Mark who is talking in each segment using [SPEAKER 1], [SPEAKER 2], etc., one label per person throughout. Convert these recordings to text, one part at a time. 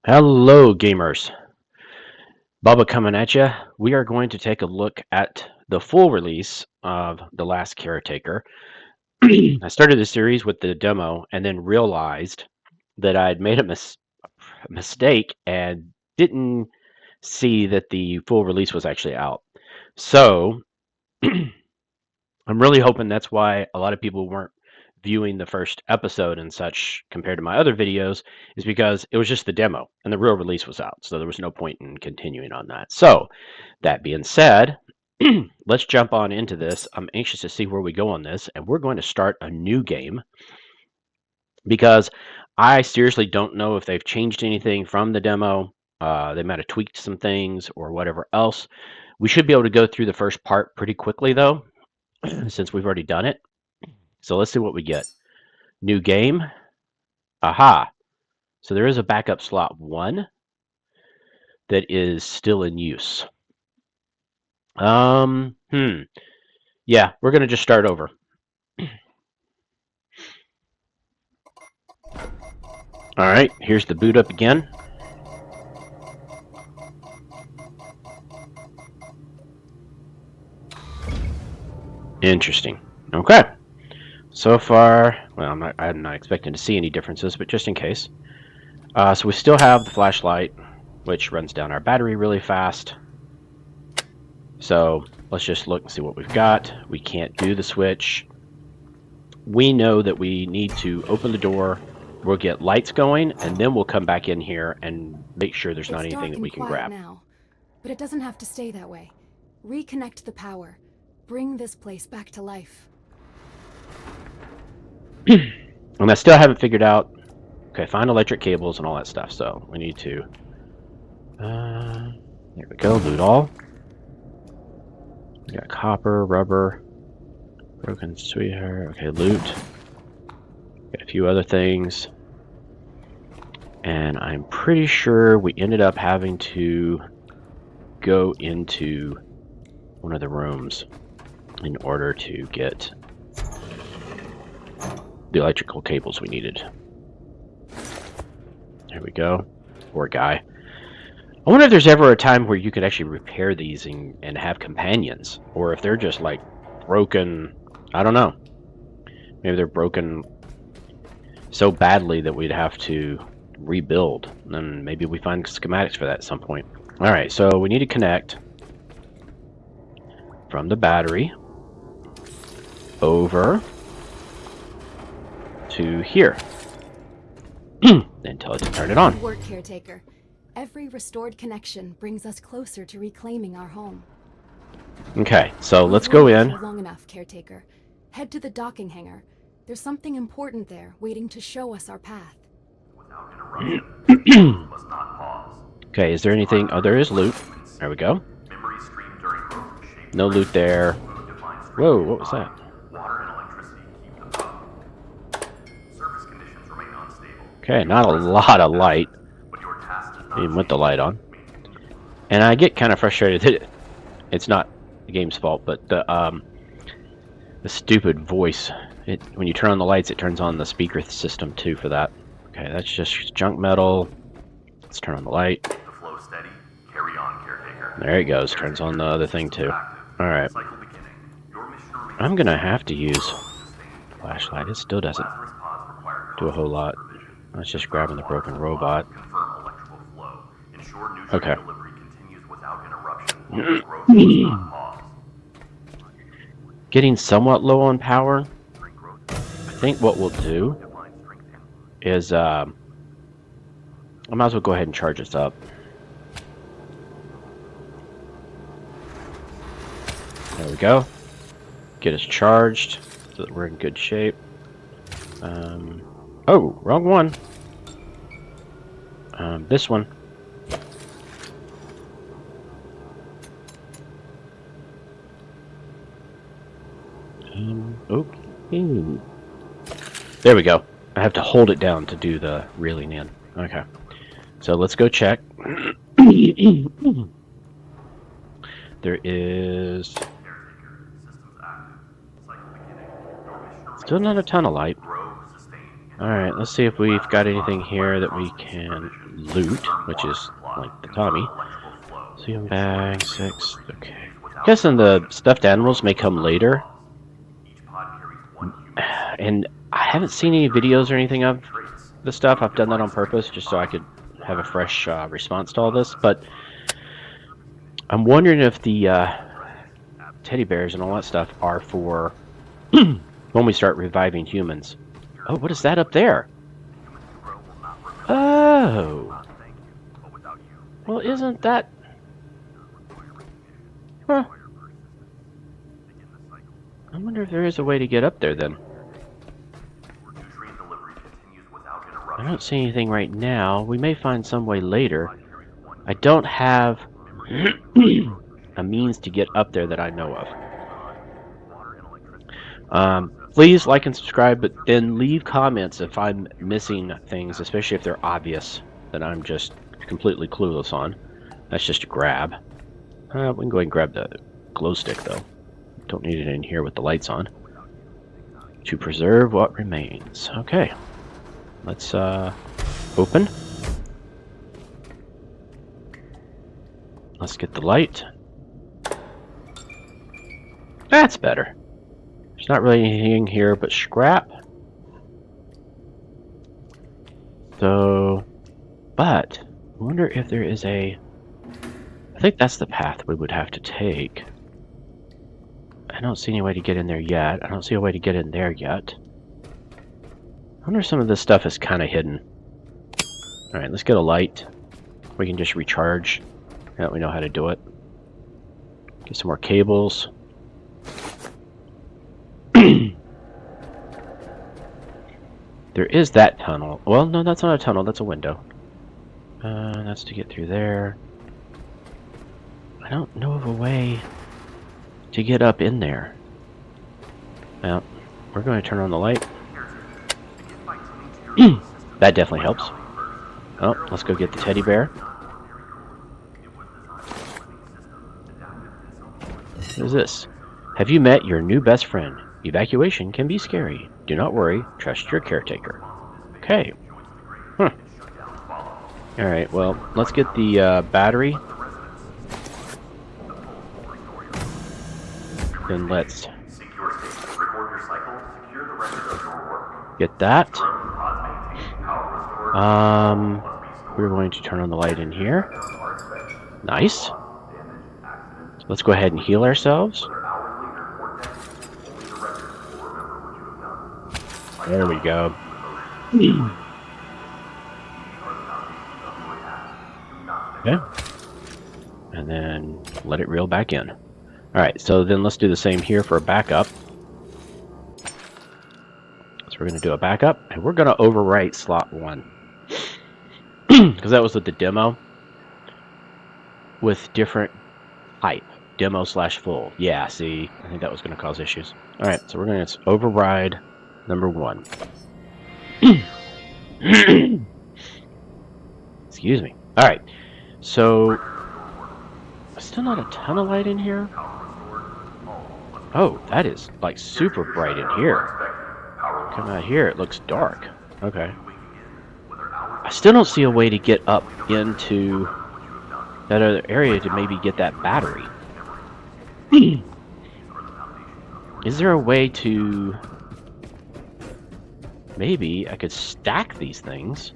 [SPEAKER 1] Hello, gamers. Bubba coming at you. We are going to take a look at the full release of The Last Caretaker. I started the series with the demo and then realized that I'd made a mistake and didn't see that the full release was actually out. So I'm really hoping that's why a lot of people weren't viewing the first episode and such compared to my other videos, is because it was just the demo and the real release was out. So there was no point in continuing on that. So that being said, let's jump on into this. I'm anxious to see where we go on this, and we're going to start a new game because I seriously don't know if they've changed anything from the demo. They might have tweaked some things or whatever else. We should be able to go through the first part pretty quickly, though, since we've already done it. So let's see what we get. New game. Aha. So there is a backup slot 1 that is still in use. Yeah, we're going to just start over. All right, here's the boot up again. Interesting. Okay. So far, well, I'm not expecting to see any differences, but just in case. So we still have the flashlight, which runs down our battery really fast. So let's just look and see what we've got. We can't do the switch. We know that we need to open the door. We'll get lights going, and then we'll come back in here and make sure there's not anything that we can grab.
[SPEAKER 2] Now, but it doesn't have to stay that way. Reconnect the power. Bring this place back to life.
[SPEAKER 1] And I still haven't figured out. Okay, find electric cables and all that stuff. So we need to. There we go. Loot all. We got copper, rubber, broken sweetheart. Okay, loot. Got a few other things. And I'm pretty sure we ended up having to go into one of the rooms in order to get the electrical cables we needed. There we go. Poor guy. I wonder if there's ever a time where you could actually repair these and have companions, or if they're just like broken. I don't know. Maybe they're broken so badly that we'd have to rebuild. And maybe we find schematics for that at some point. All right, so we need to connect from the battery over to here. Then tell it to turn it on.
[SPEAKER 2] Good work, Caretaker. Every restored connection brings us closer to reclaiming our home.
[SPEAKER 1] Okay, so let's go in.
[SPEAKER 2] Long enough, Caretaker. Head to the docking hangar. There's something important there, waiting to show us our path.
[SPEAKER 1] Okay, is there anything? Oh, there is loot. There we go. No loot there. Whoa, what was that? Okay, not a lot of light, even with the light on. And I get kind of frustrated that it's not the game's fault, but the stupid voice. When you turn on the lights, it turns on the speaker system too for that. Okay, that's just junk metal. Let's turn on the light.
[SPEAKER 3] The flow steady. Carry on, Caretaker.
[SPEAKER 1] There it goes. Turns on the other thing too. All right. I'm gonna have to use flashlight. It still doesn't do a whole lot. That's just grabbing the broken robot. Okay. Getting somewhat low on power. I think what we'll do is I might as well go ahead and charge this up. There we go. Get us charged so that we're in good shape. Oh, wrong one. This one. Okay. There we go. I have to hold it down to do the reeling in. Okay. So let's go check. There is still not a ton of light. Alright, let's see if we've got anything here that we can loot, which is like the Tommy. Seum bag, 6, okay. Guessing the stuffed animals may come later. And I haven't seen any videos or anything of the stuff. I've done that on purpose just so I could have a fresh response to all this. But I'm wondering if the teddy bears and all that stuff are for when we start reviving humans. Oh, what is that up there? Oh. Well, isn't that... Huh. I wonder if there is a way to get up there then. I don't see anything right now. We may find some way later. I don't have a means to get up there that I know of. Please like and subscribe, but then leave comments if I'm missing things, especially if they're obvious that I'm just completely clueless on. That's just a grab. We can go ahead and grab the glow stick, though. Don't need it in here with the lights on. To preserve what remains. Okay. Let's open. Let's get the light. That's better. There's not really anything here but scrap. So, but I wonder if there is a... I think that's the path we would have to take. I don't see any way to get in there yet. I don't see a way to get in there yet. I wonder if some of this stuff is kind of hidden. Alright, let's get a light. We can just recharge. Now that we know how to do it. Get some more cables. There is that tunnel. Well, no, that's not a tunnel. That's a window. That's to get through there. I don't know of a way to get up in there. Well, we're going to turn on the light. That definitely helps. Oh, let's go get the teddy bear. What is this? Have you met your new best friend? Evacuation can be scary. Do not worry. Trust your caretaker. Okay. Huh. Alright, well, let's get the battery. Then let's get that. We're going to turn on the light in here. Nice. So let's go ahead and heal ourselves. There we go. Okay. And then let it reel back in. Alright, so then let's do the same here for a backup. So we're going to do a backup, and we're going to overwrite slot 1. Because that was with the demo. With different type. Demo/full. Yeah, see, I think that was going to cause issues. Alright, so we're going to override number 1. Excuse me. Alright, so... Still not a ton of light in here? Oh, that is, like, super bright in here. Come out here, it looks dark. Okay. I still don't see a way to get up into that other area to maybe get that battery. Is there a way to... Maybe I could stack these things.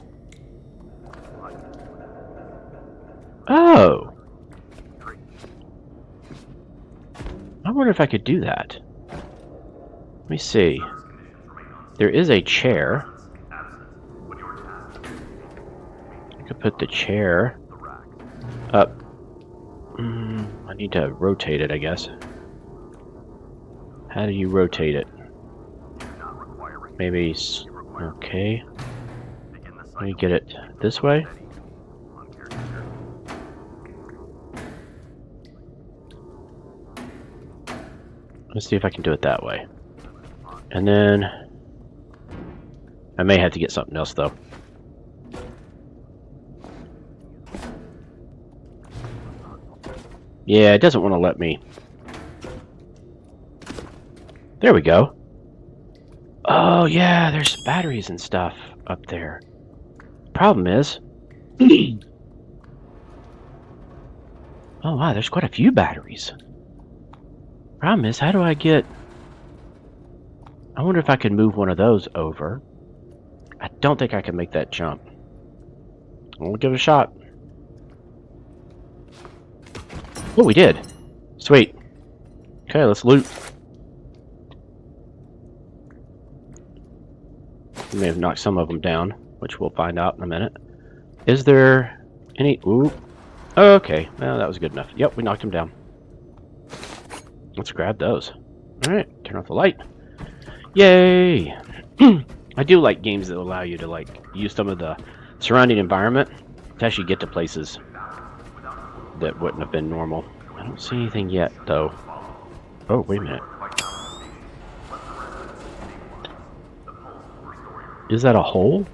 [SPEAKER 1] Oh! I wonder if I could do that. Let me see. There is a chair. I could put the chair up. I need to rotate it, I guess. How do you rotate it? Maybe... Okay. Let me get it this way. Let's see if I can do it that way. And then... I may have to get something else, though. Yeah, it doesn't want to let me. There we go. Oh, yeah, there's batteries and stuff up there. Problem is... oh, wow, there's quite a few batteries. Problem is, how do I get... I wonder if I can move one of those over. I don't think I can make that jump. We'll give it a shot. Oh, we did. Sweet. Okay, let's loot. We may have knocked some of them down, which we'll find out in a minute. Is there any... ooh. Okay, well, that was good enough. Yep, we knocked them down. Let's grab those. Alright, turn off the light. Yay! I do like games that allow you to, like, use some of the surrounding environment to actually get to places that wouldn't have been normal. I don't see anything yet, though. Oh, wait a minute. Is that a hole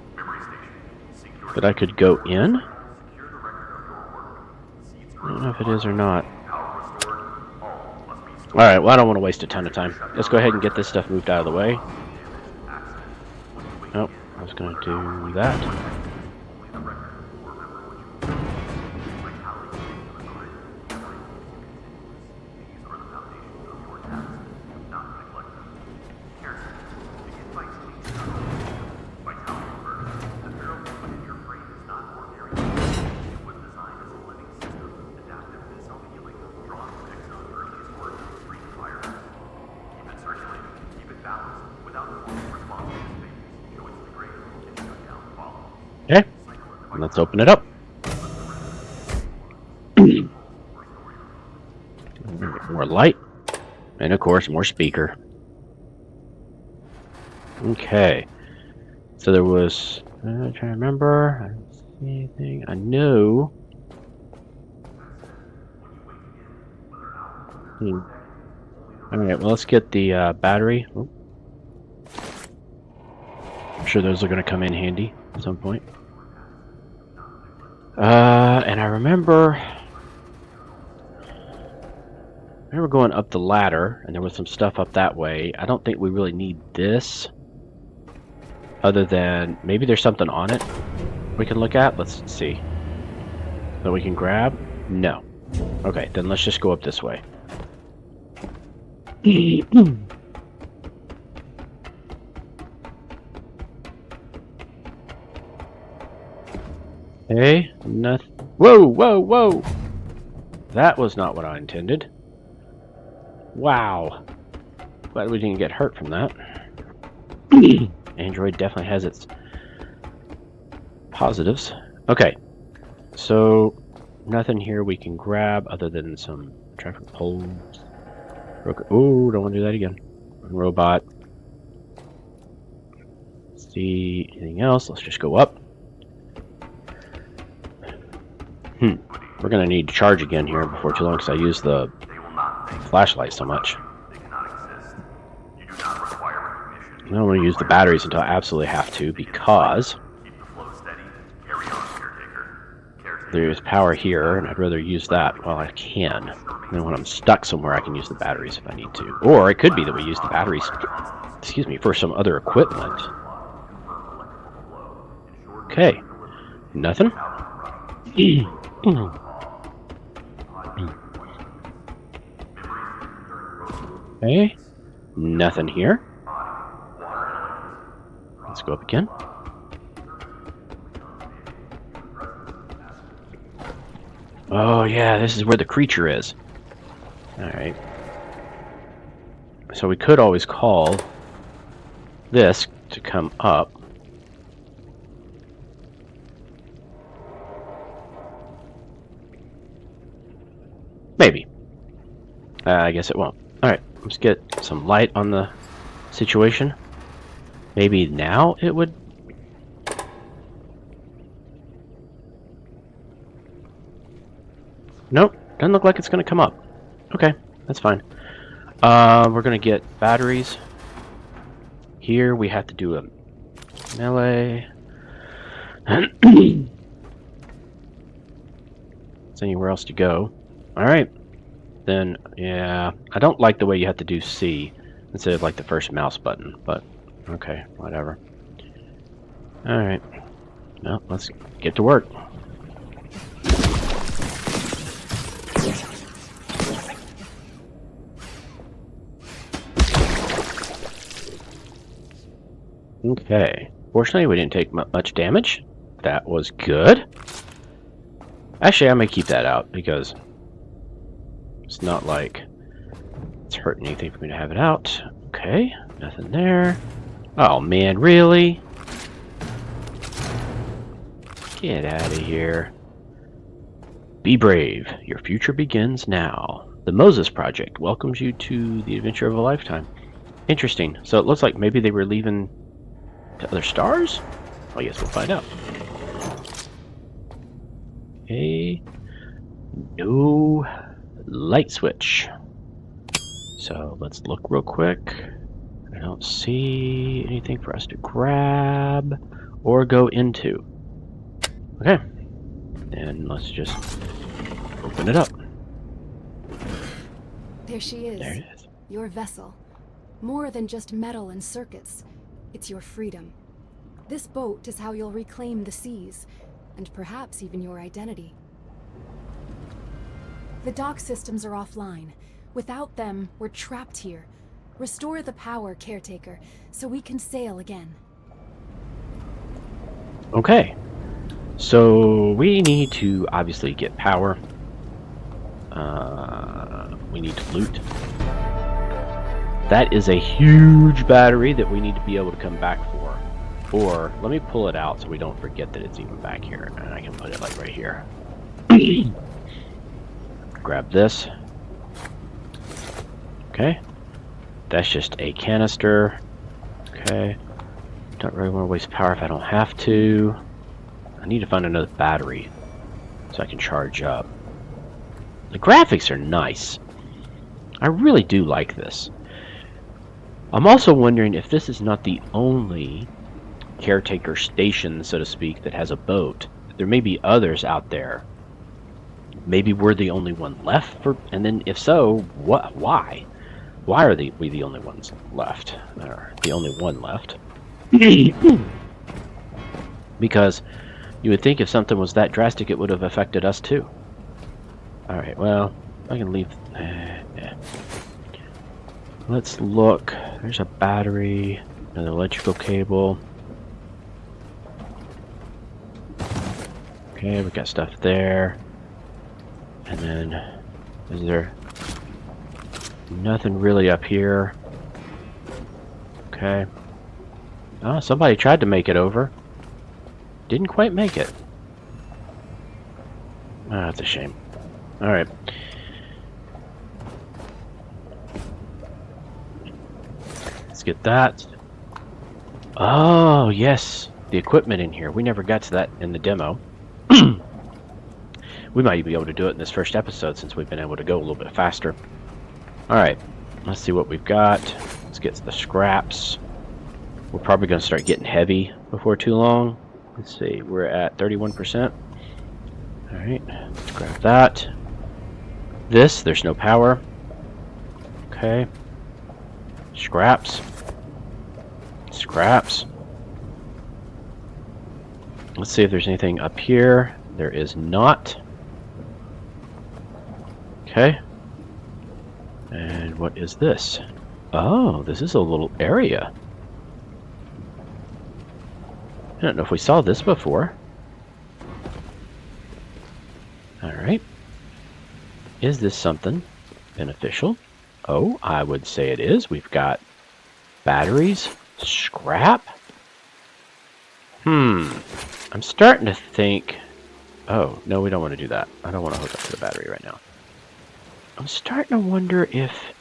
[SPEAKER 1] that I could go in? I don't know if it is or not. Alright, well, I don't want to waste a ton of time. Let's go ahead and get this stuff moved out of the way. Oh, I was going to do that. Okay, let's open it up. More light, and of course, more speaker. Okay, so there was. I'm trying to remember. I don't see anything. I knew. Alright, well, let's get the battery. Oh. I'm sure those are going to come in handy at some point. And I remember going up the ladder, and there was some stuff up that way. I don't think we really need this, other than maybe there's something on it we can look at. Let's see. That we can grab? No. Okay, then let's just go up this way. Hey, nothing. Whoa, whoa, whoa! That was not what I intended. Wow. Glad we didn't get hurt from that. Android definitely has its positives. Okay, so nothing here we can grab other than some traffic poles. Oh, don't want to do that again. Robot. See anything else? Let's just go up. We're gonna need to charge again here before too long because I use the flashlight so much. I don't want to use the batteries until I absolutely have to because there's power here, and I'd rather use that while I can. And then when I'm stuck somewhere, I can use the batteries if I need to. Or it could be that we use the batteries, excuse me, for some other equipment. Okay, nothing. Okay, nothing here. Let's go up again. Oh yeah, this is where the creature is. Alright. So we could always call this to come up. Maybe. I guess it won't. Alright, let's get some light on the situation. Maybe now it would... Nope, doesn't look like it's going to come up. Okay, that's fine. We're going to get batteries. Here we have to do a melee. Is anywhere else to go? Alright. Then, yeah, I don't like the way you have to do C instead of like the first mouse button, but Okay, whatever. Alright. Well, let's get to work. Okay. Fortunately, we didn't take much damage. That was good. Actually, I may keep that out because it's not like it's hurting anything for me to have it out. Okay, nothing there. Oh man, really? Get out of here. Be brave. Your future begins now. The Moses Project welcomes you to the adventure of a lifetime. Interesting. So it looks like maybe they were leaving to other stars? I guess we'll find out. Okay. No light switch. So let's look real quick. I don't see anything for us to grab or go into. Okay. And let's just open it up.
[SPEAKER 2] There she is.
[SPEAKER 1] There it is.
[SPEAKER 2] Your vessel. More than just metal and circuits. It's your freedom. This boat is how you'll reclaim the seas, and perhaps even your identity. The dock systems are offline. Without them, we're trapped here. Restore the power, Caretaker, so we can sail again.
[SPEAKER 1] Okay. So we need to obviously get power. We need to loot. That is a huge battery that we need to be able to come back for. Or, let me pull it out so we don't forget that it's even back here. And I can put it like right here. Grab this. Okay. That's just a canister. Okay. Don't really want to waste power if I don't have to. I need to find another battery so I can charge up. The graphics are nice. I really do like this. I'm also wondering if this is not the only caretaker station, so to speak, that has a boat. There may be others out there. Maybe we're the only one left for, and then if so, what? Why? Why are we the only ones left? Or the only one left? Because you would think if something was that drastic, it would have affected us too. All right. Well, I can leave. Yeah. Let's look. There's a battery, another electrical cable. Okay, we got stuff there. And then, is there nothing really up here? Okay. Oh, somebody tried to make it over. Didn't quite make it. Oh, that's a shame. Alright. Let's get that. Oh, yes. The equipment in here. We never got to that in the demo. We might be able to do it in this first episode since we've been able to go a little bit faster. Alright. Let's see what we've got. Let's get the scraps. We're probably going to start getting heavy before too long. Let's see. We're at 31%. Alright. Let's grab that. There's no power. Okay. Scraps. Scraps. Let's see if there's anything up here. There is not. Okay. And what is this? Oh, this is a little area. I don't know if we saw this before. Alright. Is this something beneficial? Oh, I would say it is. We've got batteries, scrap. I'm starting to think... Oh, no, we don't want to do that. I don't want to hook up to the battery right now. I'm starting to wonder if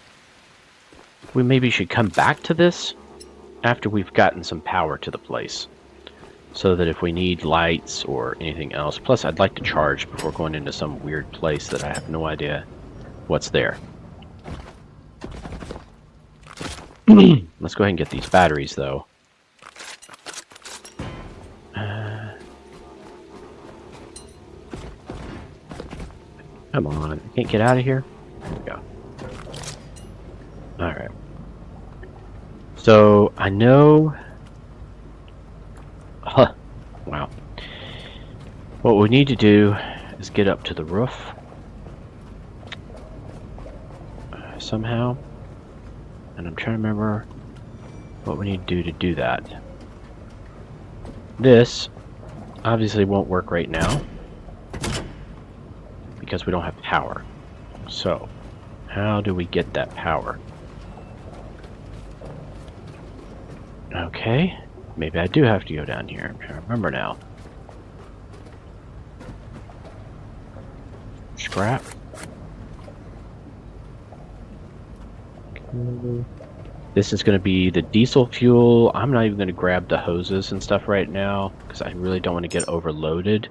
[SPEAKER 1] we maybe should come back to this after we've gotten some power to the place. So that if we need lights or anything else... Plus, I'd like to charge before going into some weird place that I have no idea what's there. Let's go ahead and get these batteries, though. Come on. I can't get out of here? There we go. Alright. So, I know. Huh. Wow. What we need to do is get up to the roof somehow. And I'm trying to remember what we need to do that. This obviously won't work right now because we don't have power. So, how do we get that power? Okay, maybe I do have to go down here. I'm trying to remember now. Scrap. Okay. This is going to be the diesel fuel. I'm not even going to grab the hoses and stuff right now because I really don't want to get overloaded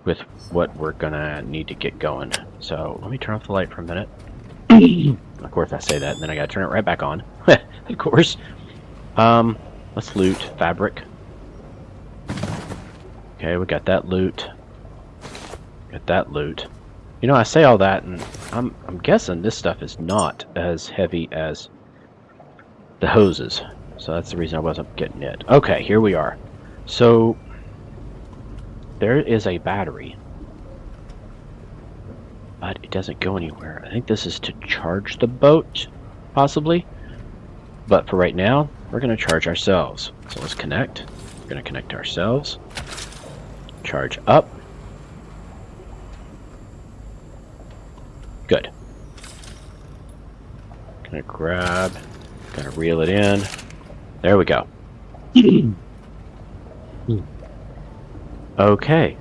[SPEAKER 1] with what we're going to need to get going. So let me turn off the light for a minute. Of course I say that and then I got to turn it right back on. Of course. Let's loot fabric. Okay, we got that loot. Got that loot. You know, I say all that and I'm guessing this stuff is not as heavy as the hoses. So that's the reason I wasn't getting it. Okay, here we are. So there is a battery, but it doesn't go anywhere. I think this is to charge the boat, possibly. But for right now, we're going to charge ourselves. So let's connect. We're going to connect ourselves. Charge up. Good. Gonna grab, gonna reel it in. There we go. Okay.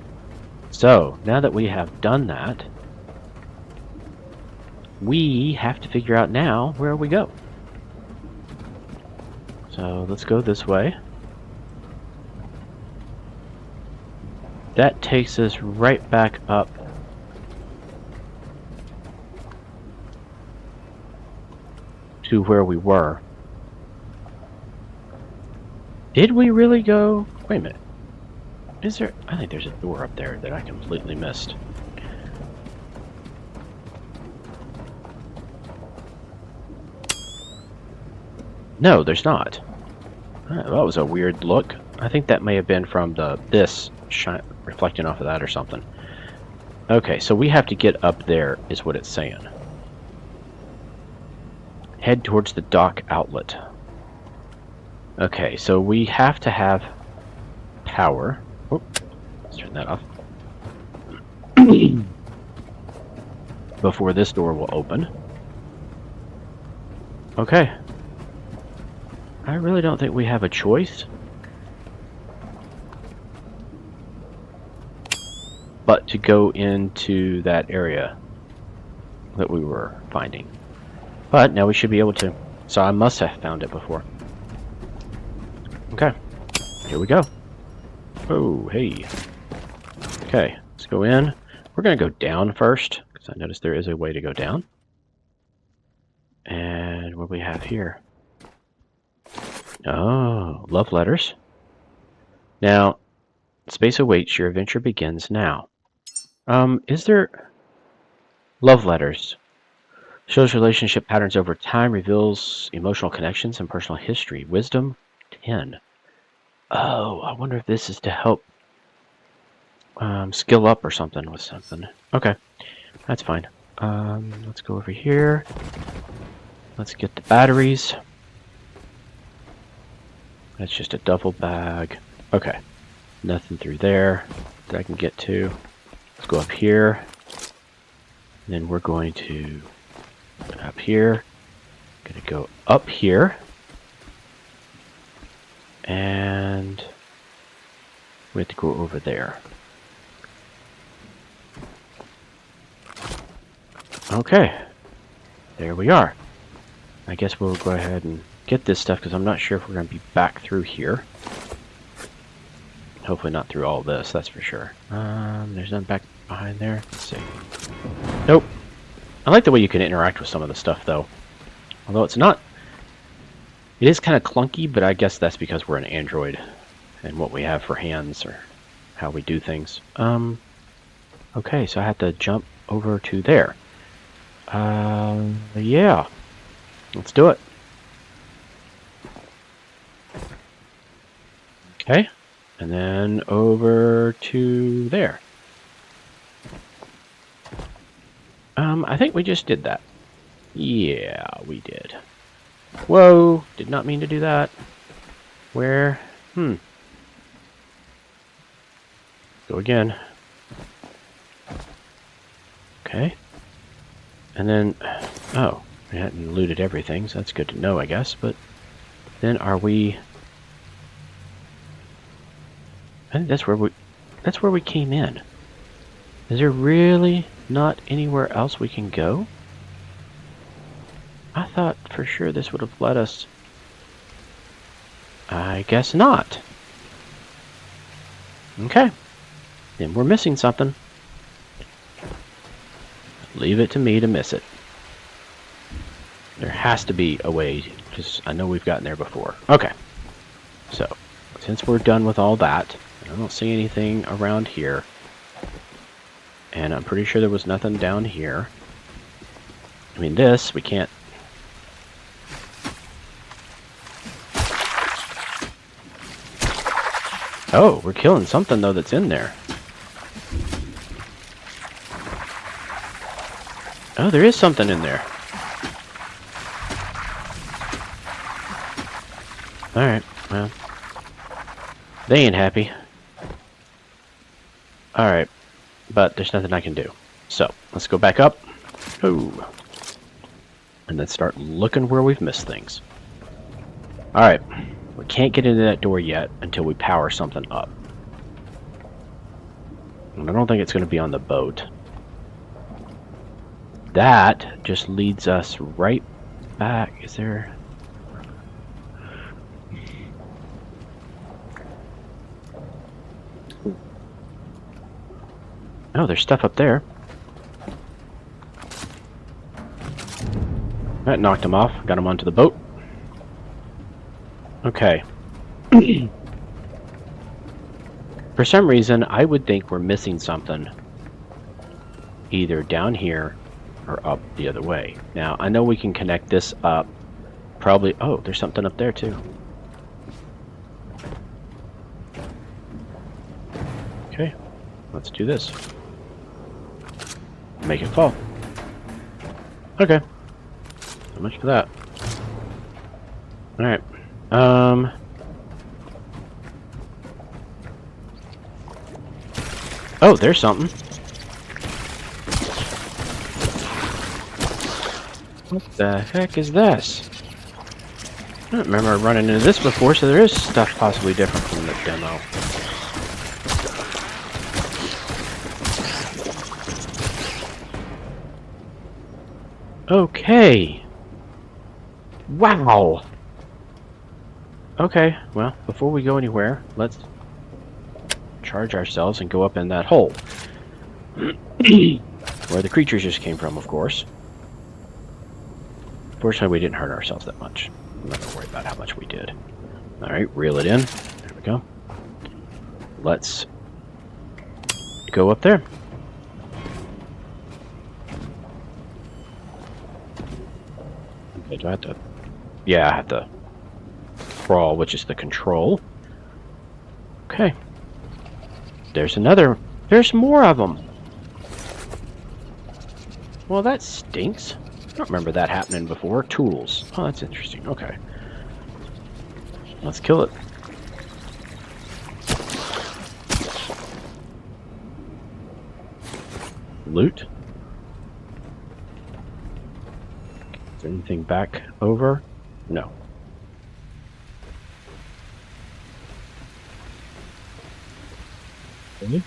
[SPEAKER 1] So, now that we have done that, we have to figure out now where we go. So, let's go this way. That takes us right back up to where we were. Did we really go? Wait a minute. Is there? I think there's a door up there that I completely missed. No, there's not. That was a weird look. I think that may have been from this reflecting off of that or something. Okay, so we have to get up there, is what it's saying. Head towards the dock outlet. Okay, so we have to have power. Oh, let's turn that off. Before this door will open. Okay. I really don't think we have a choice but to go into that area that we were finding. But now we should be able to. So I must have found it before. Okay. Here we go. Oh, hey. Okay, let's go in. We're going to go down first, because I noticed there is a way to go down. And what do we have here? Oh, love letters. Now, space awaits. Your adventure begins now. Is there... Love letters. Shows relationship patterns over time, reveals emotional connections and personal history. Wisdom 10. Oh, I wonder if this is to help skill up or something with something. Okay, that's fine. Let's go over here. Let's get the batteries. That's just a duffel bag. Okay, nothing through there that I can get to. Let's go up here. And then we're going to up here. Gonna go up here. And we have to go over there. Okay, there we are. I guess we'll go ahead and get this stuff because I'm not sure if we're going to be back through here. Hopefully not through all this, that's for sure. There's none back behind there. Let's see. Nope. I like the way you can interact with some of the stuff though. Although it's not... It is kind of clunky, but I guess that's because we're an android and what we have for hands or how we do things. Okay, so I have to jump over to there. Yeah. Let's do it. Okay. And then over to there. I think we just did that. Yeah, we did. Whoa, did not mean to do that. Where? Go again. Okay. And then, oh, we hadn't looted everything, so that's good to know, I guess. But then are we... I think that's where we came in. Is there really not anywhere else we can go? I thought for sure this would have let us... I guess not. Okay. Then we're missing something. Leave it to me to miss it. There has to be a way, because I know we've gotten there before. Okay. So, since we're done with all that, I don't see anything around here. And I'm pretty sure there was nothing down here. I mean, this, we can't... Oh, we're killing something, though, that's in there. Oh, there is something in there. Alright, well. They ain't happy. Alright, but there's nothing I can do. So, let's go back up. Ooh. And then start looking where we've missed things. Alright, we can't get into that door yet until we power something up. And I don't think it's going to be on the boat. That just leads us right back. Is there... Oh, there's stuff up there. That knocked him off. Got him onto the boat. Okay. For some reason, I would think we're missing something. Either down here or up the other way. Now, I know we can connect this up. Probably... Oh, there's something up there, too. Okay. Let's do this. Make it fall. Okay. So much for that. Alright. Oh, there's something. What the heck is this? I don't remember running into this before, so there is stuff possibly different from the demo. Okay. Wow. Okay, well, before we go anywhere, let's charge ourselves and go up in that hole. Where the creatures just came from, of course. Fortunately, we didn't hurt ourselves that much. I'm not going to worry about how much we did. Alright, reel it in. There we go. Let's go up there. Okay, do I have to... Yeah, I have to crawl, which is the control. Okay. There's another... There's more of them! Well, that stinks. I don't remember that happening before. Tools. Oh, that's interesting. Okay. Let's kill it. Loot. Is there anything back over? No. Okay.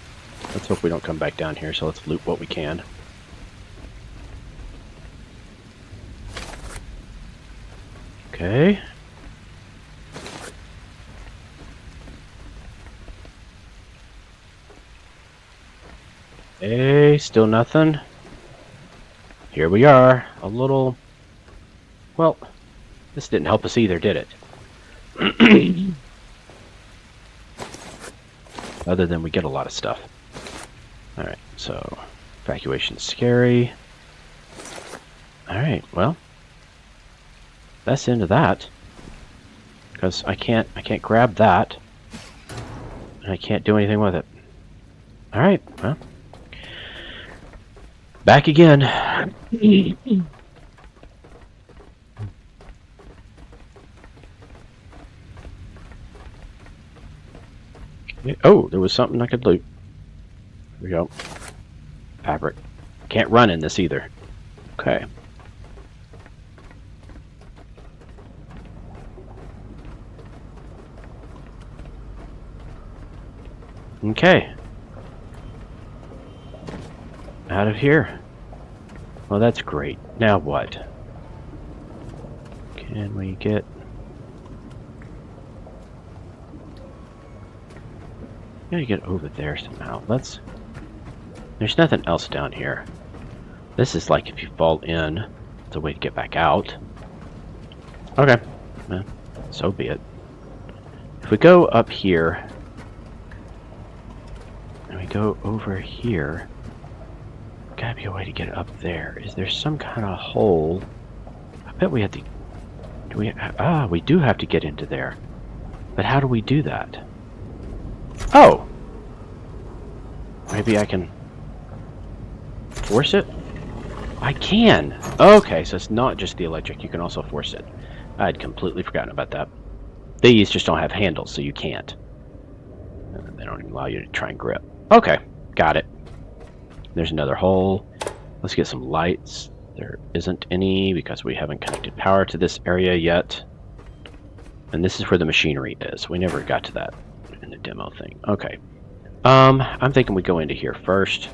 [SPEAKER 1] Let's hope we don't come back down here, so let's loot what we can. Okay. Hey, still nothing. Here we are. A little... Well, this didn't help us either, did it? Other than we get a lot of stuff. Alright, so... Evacuation's scary. Alright, well... That's the end of that. Because I can't grab that. I can't do anything with it. Alright, well. Back again. Oh, there was something I could loot. Here we go. Fabric. Can't run in this either. Okay. Okay. Out of here. Well, that's great. Now what? Can we get... Gotta get over there somehow. Let's... There's nothing else down here. This is like if you fall in, it's a way to get back out. Okay. Well, so be it. If we go up here, and we go over here, gotta be a way to get up there. Is there some kind of hole? I bet we have to... Do we... we do have to get into there. But how do we do that? Oh! Maybe I can... force it? I can! Okay, so it's not just the electric, you can also force it. I had completely forgotten about that. These just don't have handles, so you can't. They don't even allow you to try and grip. Okay, got it. There's another hole. Let's get some lights. There isn't any because we haven't connected power to this area yet. And this is where the machinery is. We never got to that in the demo thing. Okay. I'm thinking we go into here first.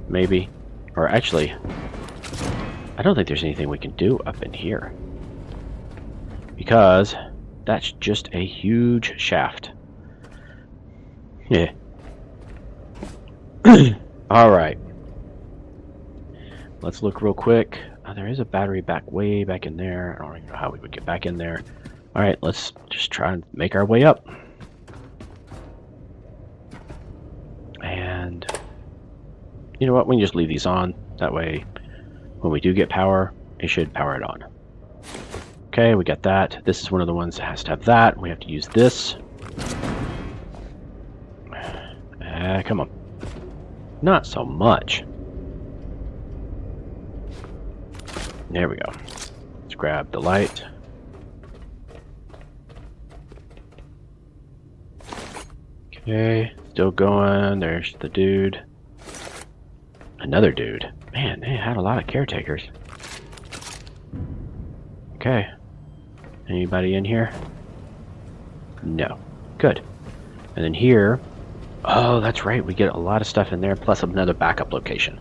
[SPEAKER 1] Maybe. Or actually, I don't think there's anything we can do up in here. Because that's just a huge shaft. Yeah. Alright. Let's look real quick. There is a battery way back in there. I don't even know how we would get back in there. Alright, let's just try and make our way up. And you know what? We can just leave these on. That way, when we do get power, it should power it on. Okay, we got that. This is one of the ones that has to have that. We have to use this. Come on. Not so much. There we go. Let's grab the light. Okay, still going. There's the dude. Another dude. Man, they had a lot of caretakers. Okay. Anybody in here? No. Good. And then here... Oh, that's right. We get a lot of stuff in there, plus another backup location.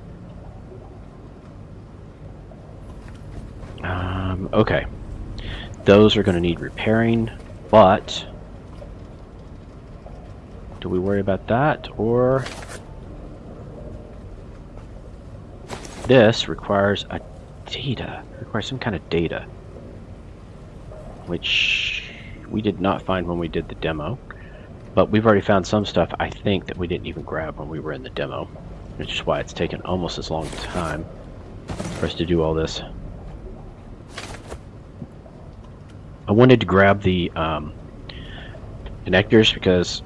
[SPEAKER 1] Okay. Those are going to need repairing, but... Do we worry about that, or... This requires a data. Requires some kind of data. Which we did not find when we did the demo. But we've already found some stuff, I think, that we didn't even grab when we were in the demo. Which is why it's taken almost as long a time for us to do all this. I wanted to grab the connectors because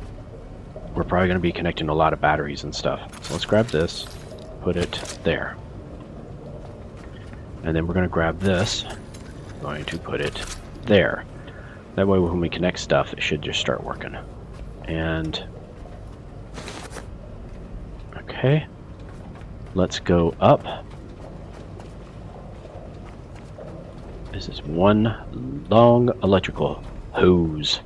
[SPEAKER 1] we're probably going to be connecting a lot of batteries and stuff. So let's grab this, put it there. And then we're going to grab this, going to put it there. That way when we connect stuff, it should just start working. And okay, let's go up. This is one long electrical hose.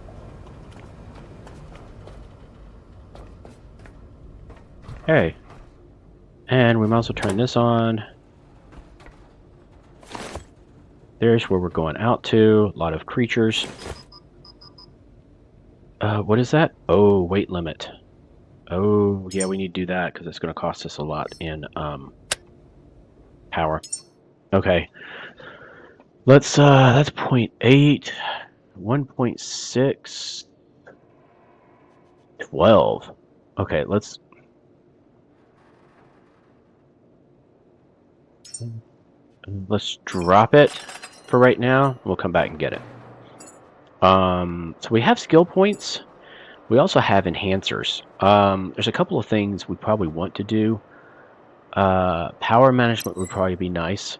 [SPEAKER 1] Okay, and we might as well turn this on. There's where we're going out to. A lot of creatures. What is that? Oh, weight limit. Oh, yeah, we need to do that because it's going to cost us a lot in power. Okay. That's 0.8, 1.6, 12. Okay, let's drop it for right now. We'll come back and get it. So we have skill points, We also have enhancers. There's a couple of things we probably want to do. Power management would probably be nice.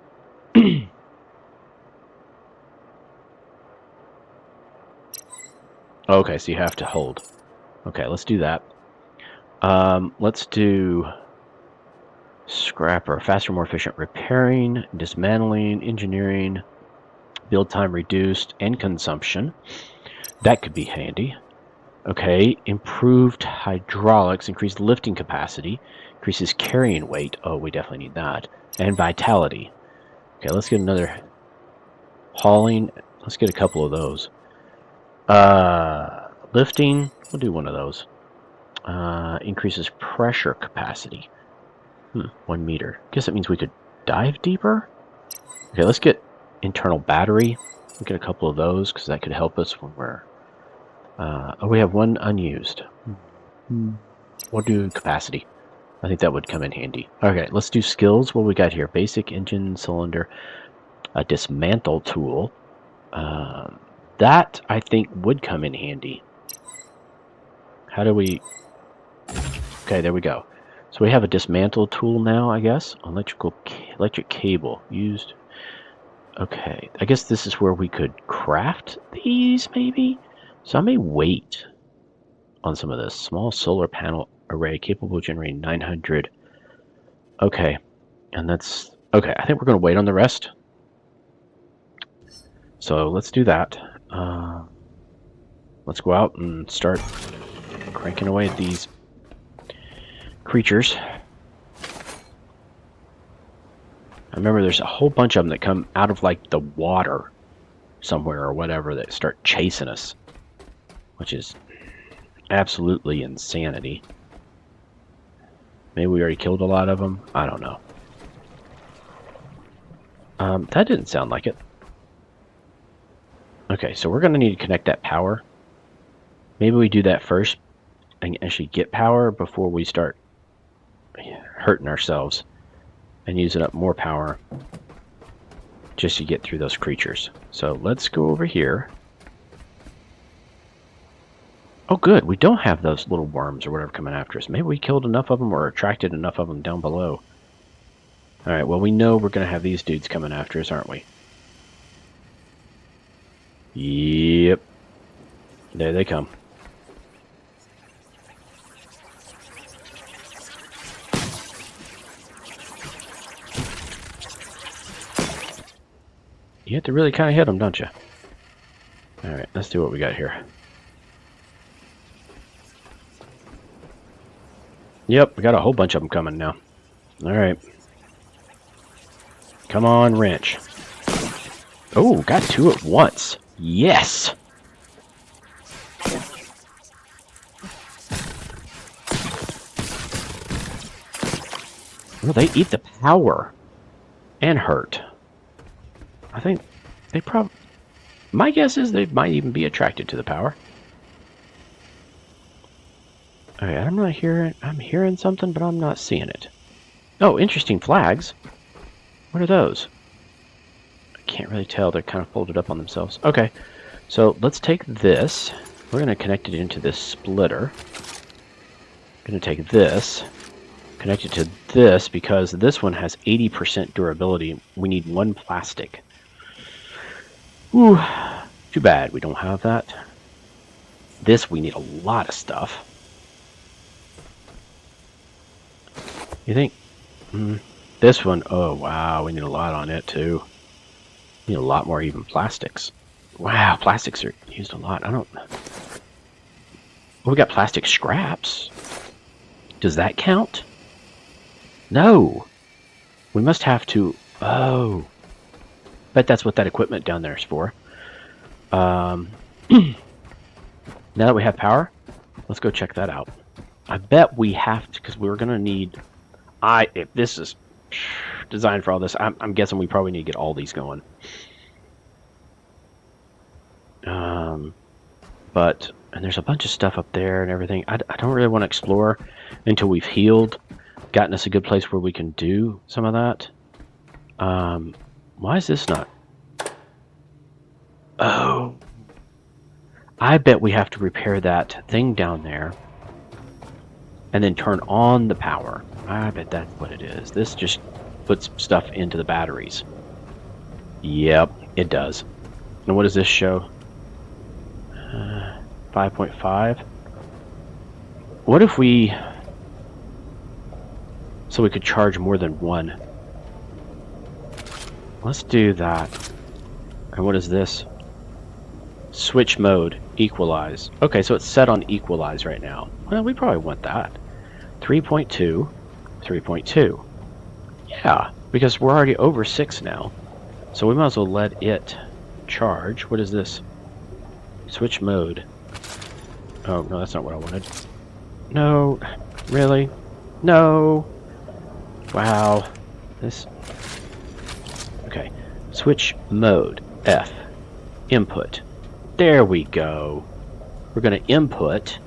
[SPEAKER 1] Okay, so you have to hold. Okay, let's do that. Let's do scrapper. Faster, more efficient repairing, dismantling, engineering, build time reduced, and consumption. That could be handy. Okay, improved hydraulics, increased lifting capacity, increases carrying weight. Oh, we definitely need that. And vitality. Okay, let's get another hauling. Let's get a couple of those. Lifting, we'll do one of those. Increases pressure capacity. 1 meter. Guess that means we could dive deeper? Okay, let's get internal battery. We'll get a couple of those because that could help us when we're... oh, we have one unused. We'll do capacity. I think that would come in handy. Okay, let's do skills. What we got here? Basic engine cylinder. A dismantle tool. That, I think, would come in handy. How do we... Okay, there we go. So we have a dismantle tool now, I guess. Electric cable used. Okay, I guess this is where we could craft these, maybe? So I may wait on some of this. Small solar panel array capable of generating 900. Okay, and that's... Okay, I think we're going to wait on the rest. So let's do that. Let's go out and start cranking away at these creatures. I remember there's a whole bunch of them that come out of like the water somewhere or whatever that start chasing us, which is absolutely insanity. Maybe we already killed a lot of them. I don't know. That didn't sound like it. Okay, so we're going to need to connect that power. Maybe we do that first and actually get power before we start hurting ourselves and using up more power just to get through those creatures. So let's go over here. Oh good, we don't have those little worms or whatever coming after us. Maybe we killed enough of them or attracted enough of them down below. Alright, well we know we're going to have these dudes coming after us, aren't we? Yep. There they come. You have to really kind of hit them, don't you? Alright, let's do what we got here. Yep, we got a whole bunch of them coming now. Alright. Come on, wrench. Oh, got two at once. Yes! Well, they eat the power and hurt. I think they probably... My guess is they might even be attracted to the power. Okay, I'm not hearing... I'm hearing something, but I'm not seeing it. Oh, interesting flags. What are those? I can't really tell. They're kind of folded up on themselves. Okay, so let's take this. We're going to connect it into this splitter. Going to take this, connect it to this, because this one has 80% durability. We need one plastic. Ooh, too bad we don't have that. This, we need a lot of stuff. You think? This one, oh wow, we need a lot on it too. Need a lot more even plastics. Wow, plastics are used a lot. I don't know. Well, we got plastic scraps. Does that count? No. We must have to... Oh. Bet that's what that equipment down there is for. Now that we have power, let's go check that out. I bet we have to, because we're going to need... If this is designed for all this, I'm guessing we probably need to get all these going. And there's a bunch of stuff up there and everything. I don't really want to explore until we've healed, gotten us a good place where we can do some of that. Why is this not... Oh. I bet we have to repair that thing down there and then turn on the power. I bet that's what it is. This just puts stuff into the batteries. Yep, it does. And what does this show? 5.5. What if we... So we could charge more than one. Let's do that. And what is this? Switch mode, equalize. Okay, so it's set on equalize right now. Well, we probably want that. 3.2, 3.2. Yeah, because we're already over 6 now. So we might as well let it charge. What is this? Switch mode. Oh, no, that's not what I wanted. No, really? No. Wow. This... Okay. Switch mode, F. Input. There we go. We're going to input.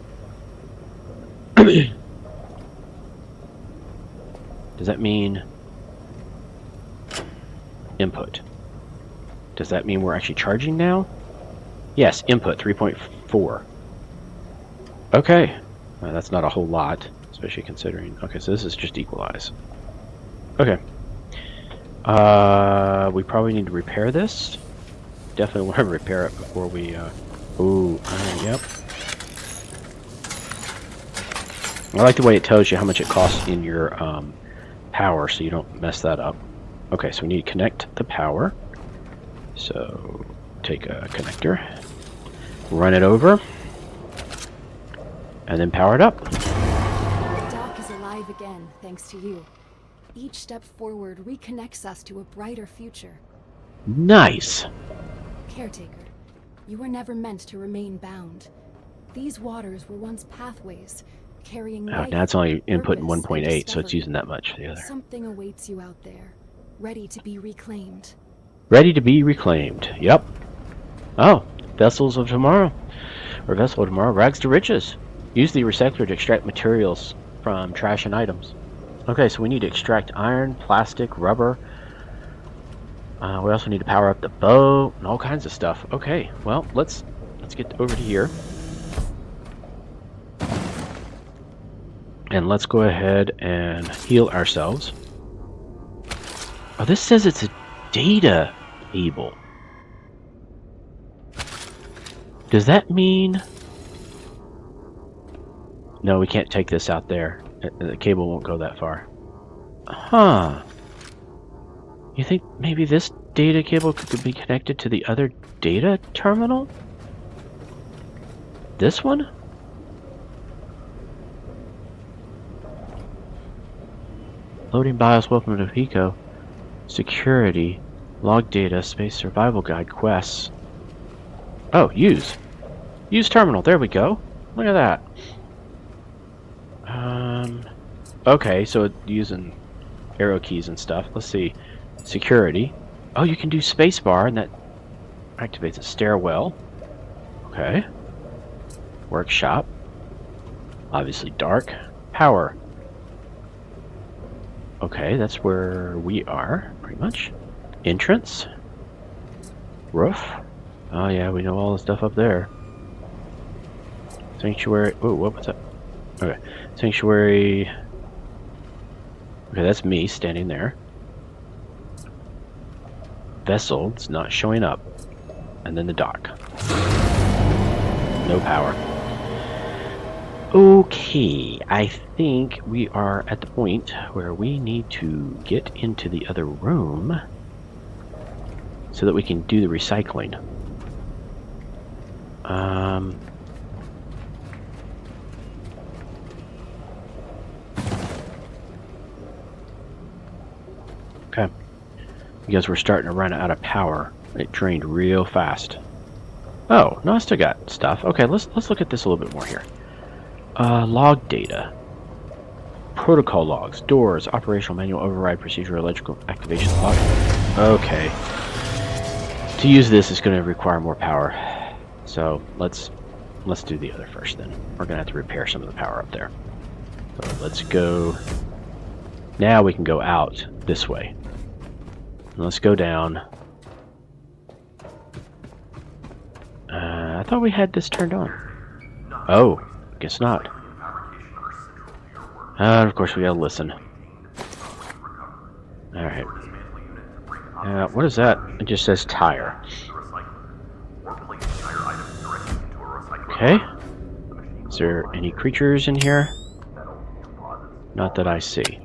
[SPEAKER 1] Does that mean input? Does that mean we're actually charging now? Yes, input 3.4. Okay. That's not a whole lot, especially considering... Okay, so this is just equalize. Okay. We probably need to repair this. Definitely want to repair it before we... Ooh, yep. I like the way it tells you how much it costs in your power, so you don't mess that up. Okay, so we need to connect the power. So, take a connector, run it over, and then power it up.
[SPEAKER 2] The dock is alive again, thanks to you. Each step forward reconnects us to a brighter future.
[SPEAKER 1] Nice!
[SPEAKER 2] Caretaker, you were never meant to remain bound. These waters were once pathways, carrying life,
[SPEAKER 1] now it's only input in
[SPEAKER 2] purpose,
[SPEAKER 1] 1.8,
[SPEAKER 2] and
[SPEAKER 1] so it's
[SPEAKER 2] discovery.
[SPEAKER 1] using that much. The other.
[SPEAKER 2] Something awaits you out there, ready to be reclaimed.
[SPEAKER 1] Ready to be reclaimed. Yep. Oh, vessels of tomorrow. Or vessel of tomorrow. Rags to riches. Use the recycler to extract materials from trash and items. Okay, so we need to extract iron, plastic, rubber. We also need to power up the boat and all kinds of stuff. Okay, well, let's get over to here. And let's go ahead and heal ourselves. Oh, this says it's a data cable. Does that mean... No, we can't take this out there. The cable won't go that far. Huh. You think maybe this data cable could be connected to the other data terminal? This one? Loading BIOS, welcome to Pico. Security, log data, space survival guide, quests. Oh, use. Use terminal, there we go. Look at that. Okay, so using arrow keys and stuff. Let's see. Security. Oh, you can do spacebar and that activates a stairwell. Okay. Workshop. Obviously dark. Power. Okay, that's where we are, pretty much. Entrance. Roof. Oh yeah, we know all the stuff up there. Sanctuary. Oh, what was that? Okay. Sanctuary. Okay, that's me standing there. Vessel, it's not showing up. And then the dock. No power. Okay, I think we are at the point where we need to get into the other room so that we can do the recycling. Okay. Because we're starting to run out of power. It drained real fast. Oh, no, I still got stuff. Okay, let's look at this a little bit more here. Log data. Protocol logs, doors, operational manual override procedure, electrical activation log. Okay. To use this is going to require more power. So let's do the other first then. We're going to have to repair some of the power up there. So let's go. Now we can go out this way. Let's go down. I thought we had this turned on. Oh, guess not. Of course we gotta listen. Alright. What is that? It just says tire. Okay. Is there any creatures in here? Not that I see.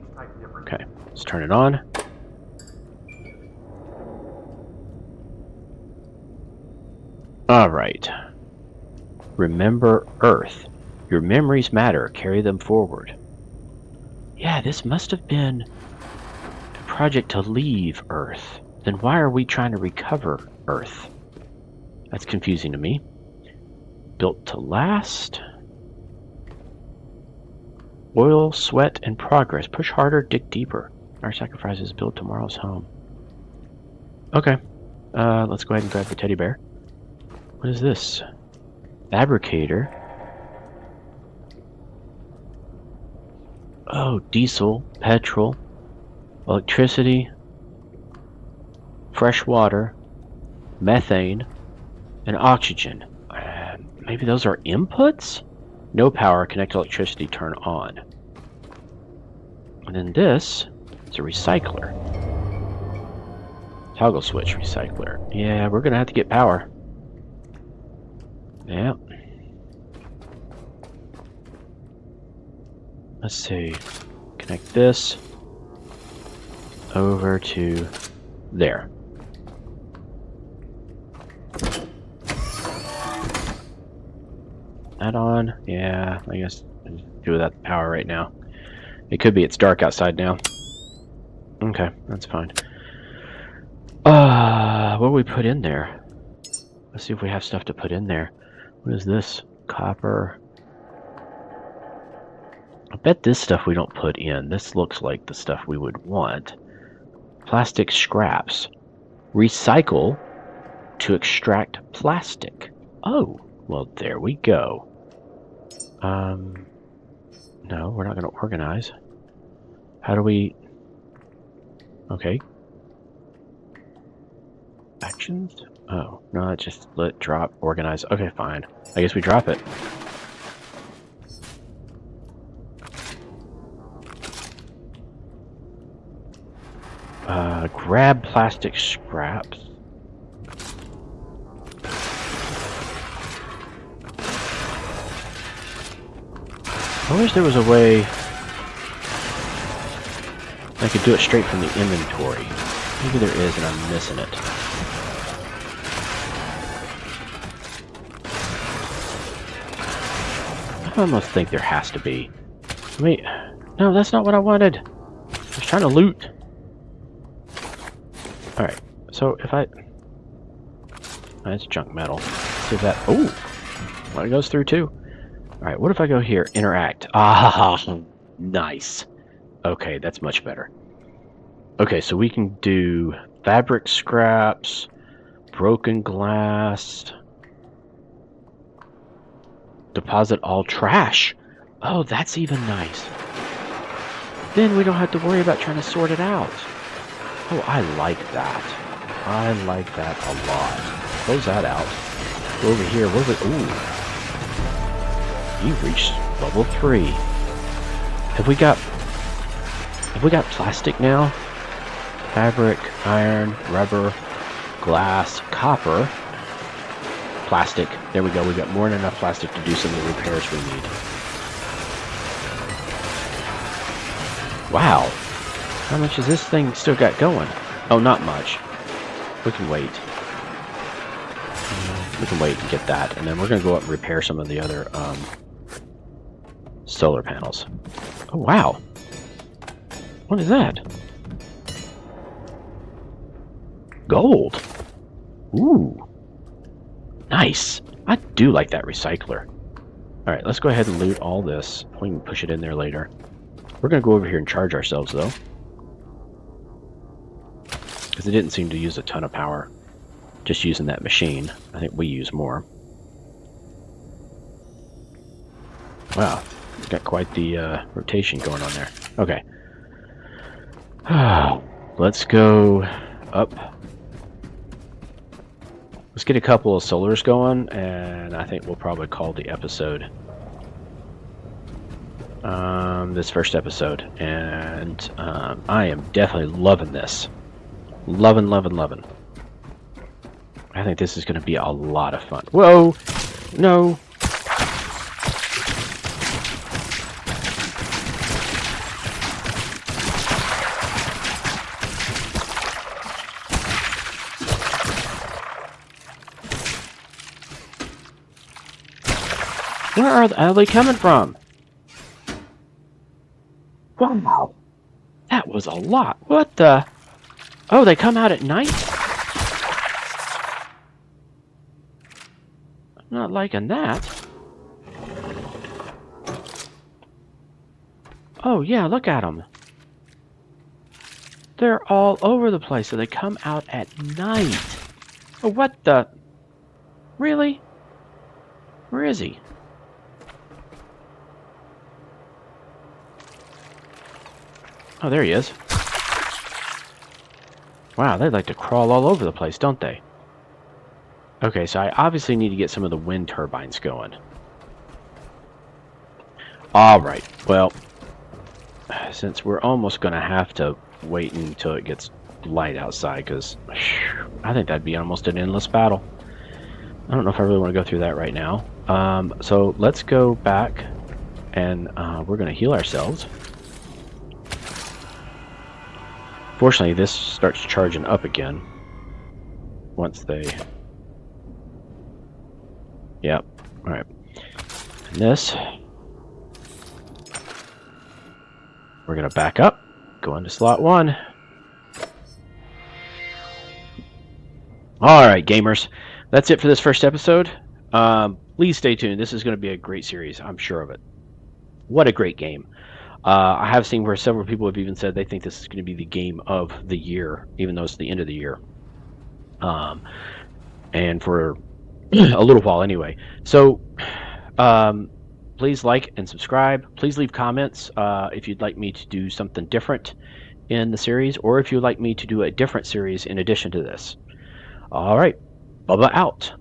[SPEAKER 1] Okay, let's turn it on. Alright. Remember Earth. Your memories matter. Carry them forward. Yeah, this must have been a project to leave Earth. Then why are we trying to recover Earth? That's confusing to me. Built to last. Oil, sweat, and progress. Push harder, dig deeper. Our sacrifices build tomorrow's home. Okay. Let's go ahead and grab the teddy bear. What is this? Fabricator. Oh, diesel, petrol, electricity, fresh water, methane, and oxygen. Maybe those are inputs? No power, connect electricity, turn on. And then this is a recycler. Toggle switch recycler. Yeah, we're gonna have to get power. Yeah. Let's see. Connect this over to there. That on? Yeah, I guess I'll do without the power right now. It could be it's dark outside now. Okay, that's fine. What do we put in there? Let's see if we have stuff to put in there. What is this? Copper. I bet this stuff we don't put in. This looks like the stuff we would want. Plastic scraps. Recycle to extract plastic. Oh, well, there we go. No, we're not going to organize. How do we... Okay. Actions? Oh, no, just let drop, organize. Okay, fine. I guess we drop it. Grab plastic scraps. I wish there was a way I could do it straight from the inventory. Maybe there is and I'm missing it. I almost think there has to be. Wait, no, that's not what I wanted. I was trying to loot. Alright, so if I... That's junk metal. Let's see if that... Oh! Well, it goes through too. Alright, what if I go here? Interact. Ah, nice. Okay, that's much better. Okay, so we can do fabric scraps, broken glass, deposit all trash. Oh, that's even nice. Then we don't have to worry about trying to sort it out. Oh, I like that. I like that a lot. Close that out. Go over here. What is it? Ooh. You've reached level 3. Have we got plastic now? Fabric, iron, rubber, glass, copper, plastic. There we go. We got more than enough plastic to do some of the repairs we need. Wow. How much has this thing still got going? Oh, not much. We can wait. We can wait and get that. And then we're going to go up and repair some of the other solar panels. Oh, wow. What is that? Gold. Ooh. Nice. I do like that recycler. Alright, let's go ahead and loot all this. We can push it in there later. We're going to go over here and charge ourselves, though. Because it didn't seem to use a ton of power. Just using that machine. I think we use more. Wow. Got quite the rotation going on there. Okay. Let's go up. Let's get a couple of solars going, and I think we'll probably call the episode this first episode. And I am definitely loving this. Loving. I think this is going to be a lot of fun. Whoa! No! Where are they coming from? Wow! That was a lot. What the? Oh, they come out at night? I'm not liking that. Oh, yeah, look at them. They're all over the place, so they come out at night. Oh, what the? Really? Where is he? Oh, there he is. Wow, they like to crawl all over the place, don't they? Okay, so I obviously need to get some of the wind turbines going. Alright, well, since we're almost going to have to wait until it gets light outside, because I think that'd be almost an endless battle. I don't know if I really want to go through that right now. So let's go back, and we're going to heal ourselves. Fortunately, this starts charging up again once they... Yep. Alright. And this... We're going to back up, go into slot 1. Alright, gamers. That's it for this first episode. Please stay tuned. This is going to be a great series. I'm sure of it. What a great game. I have seen where several people have even said they think this is going to be the game of the year, even though it's the end of the year. And for a little while anyway. So, please like and subscribe. Please leave comments if you'd like me to do something different in the series, or if you'd like me to do a different series in addition to this. All right, Bubba out.